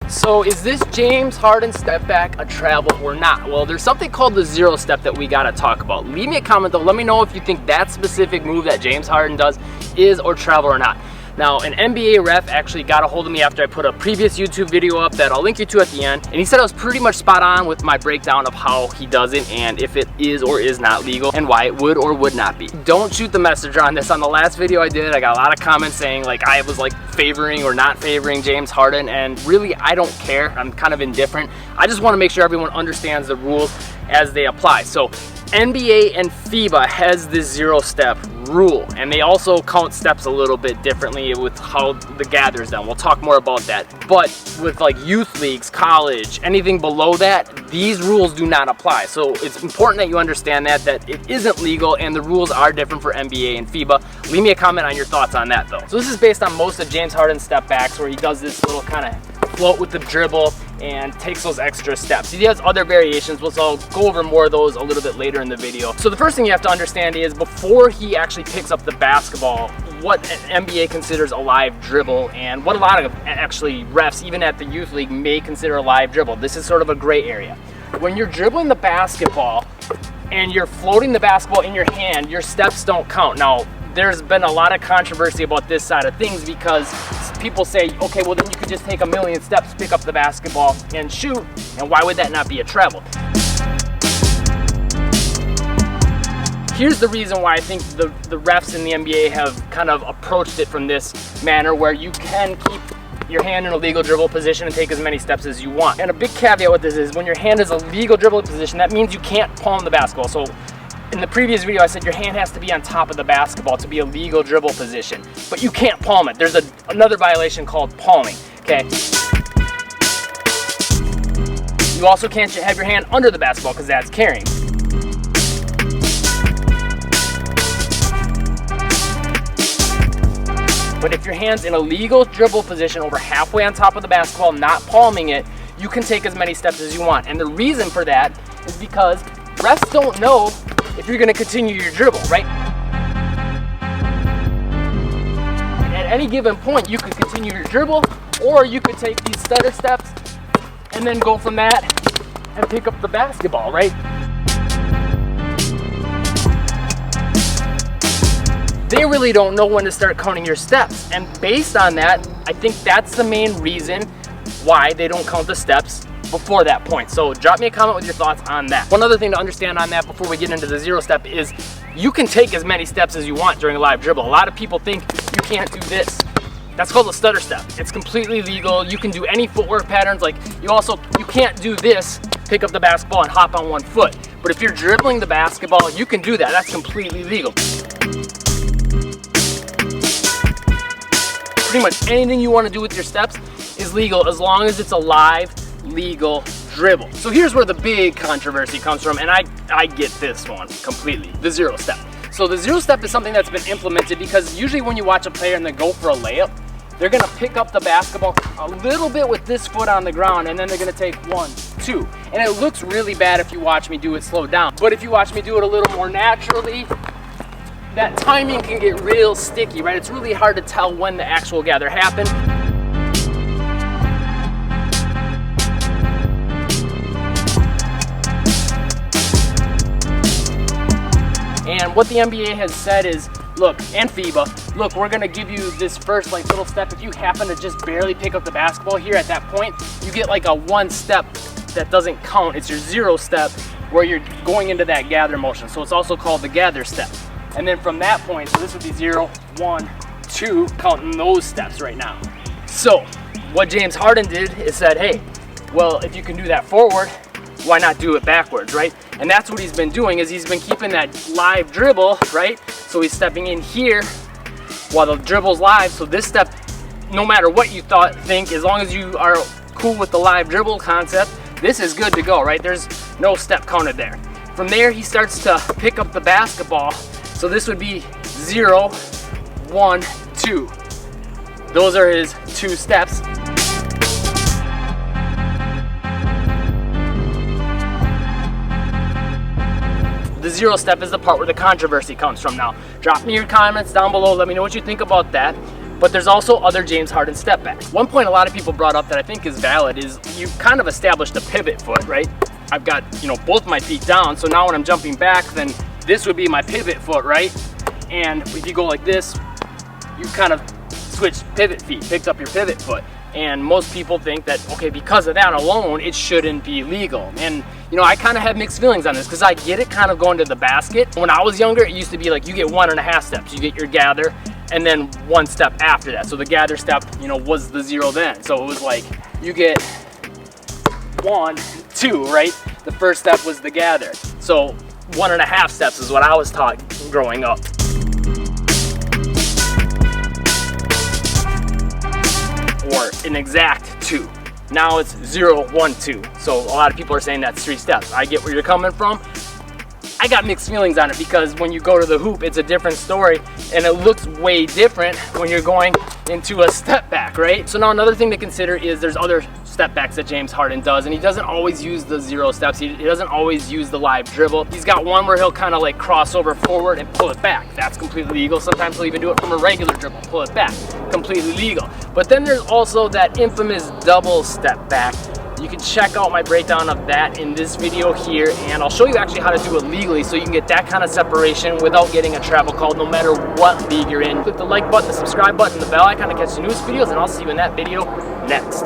So is this James Harden step back a travel or not? Well, there's something called the zero step that we gotta talk about. Leave me a comment though, let me know if you think that specific move that James Harden does is or travel or not. Now, an NBA ref actually got a hold of me after I put a previous YouTube video up that I'll link you to at the end, and he said I was pretty much spot on with my breakdown of how he does it and if it is or is not legal and why it would or would not be. Don't shoot the messenger on this. On the last video I did, I got a lot of comments saying like I was like favoring or not favoring James Harden, and really I don't care. I'm kind of indifferent. I just want to make sure everyone understands the rules as they apply. So NBA and FIBA has this zero step rule, and they also count steps a little bit differently with how the gather is done. We'll talk more about that. But with like youth leagues, college, anything below that, these rules do not apply. So it's important that you understand that it isn't legal and the rules are different for NBA and FIBA. Leave me a comment on your thoughts on that though. So this is based on most of James Harden's step backs where he does this little kind of float with the dribble and takes those extra steps. He has other variations, which I'll go over more of those a little bit later in the video. So the first thing you have to understand is before he actually picks up the basketball, what an NBA considers a live dribble and what a lot of actually refs, even at the youth league, may consider a live dribble. This is sort of a gray area. When you're dribbling the basketball and you're floating the basketball in your hand, your steps don't count. Now, there's been a lot of controversy about this side of things because people say, okay, well then you could just take a million steps, pick up the basketball and shoot, and why would that not be a travel? Here's the reason why I think the refs in the NBA have kind of approached it from this manner where you can keep your hand in a legal dribble position and take as many steps as you want. And a big caveat with this is when your hand is a legal dribble position, that means you can't palm the basketball. So in the previous video, I said your hand has to be on top of the basketball to be a legal dribble position, but you can't palm it. There's another violation called palming, okay? You also can't have your hand under the basketball because that's carrying. But if your hand's in a legal dribble position over halfway on top of the basketball, not palming it, you can take as many steps as you want. And the reason for that is because refs don't know if you're gonna continue your dribble, right? At any given point, you could continue your dribble, or you could take these stutter steps and then go from that and pick up the basketball, right? They really don't know when to start counting your steps. And based on that, I think that's the main reason why they don't count the steps before that point. So drop me a comment with your thoughts on that. One other thing to understand on that before we get into the zero step is you can take as many steps as you want during a live dribble. A lot of people think you can't do this. That's called a stutter step. It's completely legal. You can do any footwork patterns. Like you can't do this, pick up the basketball and hop on one foot. But if you're dribbling the basketball, you can do that. That's completely legal. Pretty much anything you want to do with your steps is legal as long as it's a live, legal dribble. So here's where the big controversy comes from, and I get this one completely, the zero step. So the zero step is something that's been implemented because usually when you watch a player and they go for a layup, they're gonna pick up the basketball a little bit with this foot on the ground, and then they're gonna take 1, 2. And it looks really bad if you watch me do it slowed down. But if you watch me do it a little more naturally, that timing can get real sticky, right? It's really hard to tell when the actual gather happened. And what the NBA has said is, look, and FIBA, look, we're gonna give you this first like little step. If you happen to just barely pick up the basketball here at that point, you get like a 1 step that doesn't count. It's your zero step where you're going into that gather motion. So it's also called the gather step. And then from that point, so this would be 0, 1, 2, counting those steps right now. So what James Harden did is said, hey, well, if you can do that forward, why not do it backwards, right? And that's what he's been doing, is he's been keeping that live dribble, right? So he's stepping in here while the dribble's live. So this step, no matter what you think, as long as you are cool with the live dribble concept, this is good to go, right? There's no step counted there. From there, he starts to pick up the basketball. So this would be 0, 1, 2. Those are his 2 steps. The zero step is the part where the controversy comes from. Now, drop me your comments down below. Let me know what you think about that. But there's also other James Harden step backs. One point a lot of people brought up that I think is valid is you kind of established a pivot foot, right? I've got, both my feet down, so now when I'm jumping back, then this would be my pivot foot, right? And if you go like this, you kind of switched pivot feet, picked up your pivot foot. And most people think that, okay, because of that alone, it shouldn't be legal. And, I kind of have mixed feelings on this because I get it kind of going to the basket. When I was younger, it used to be like you get 1.5 steps. You get your gather and then 1 step after that. So the gather step, was the 0 then. So it was like you get 1, 2, right? The first step was the gather. So 1.5 steps is what I was taught growing up. Or an exact 2. Now it's 0, 1, 2. So a lot of people are saying that's 3 steps. I get where you're coming from. I got mixed feelings on it because when you go to the hoop, it's a different story and it looks way different when you're going into a step back, right? So now another thing to consider is there's other step backs that James Harden does, and he doesn't always use the 0 steps. He doesn't always use the live dribble. He's got one where he'll kind of like cross over forward and pull it back. That's completely legal. Sometimes he'll even do it from a regular dribble, pull it back. Completely legal. But then there's also that infamous double step back. You can check out my breakdown of that in this video here, and I'll show you actually how to do it legally so you can get that kind of separation without getting a travel call no matter what league you're in. Click the like button, the subscribe button, the bell icon to catch the newest videos, and I'll see you in that video next.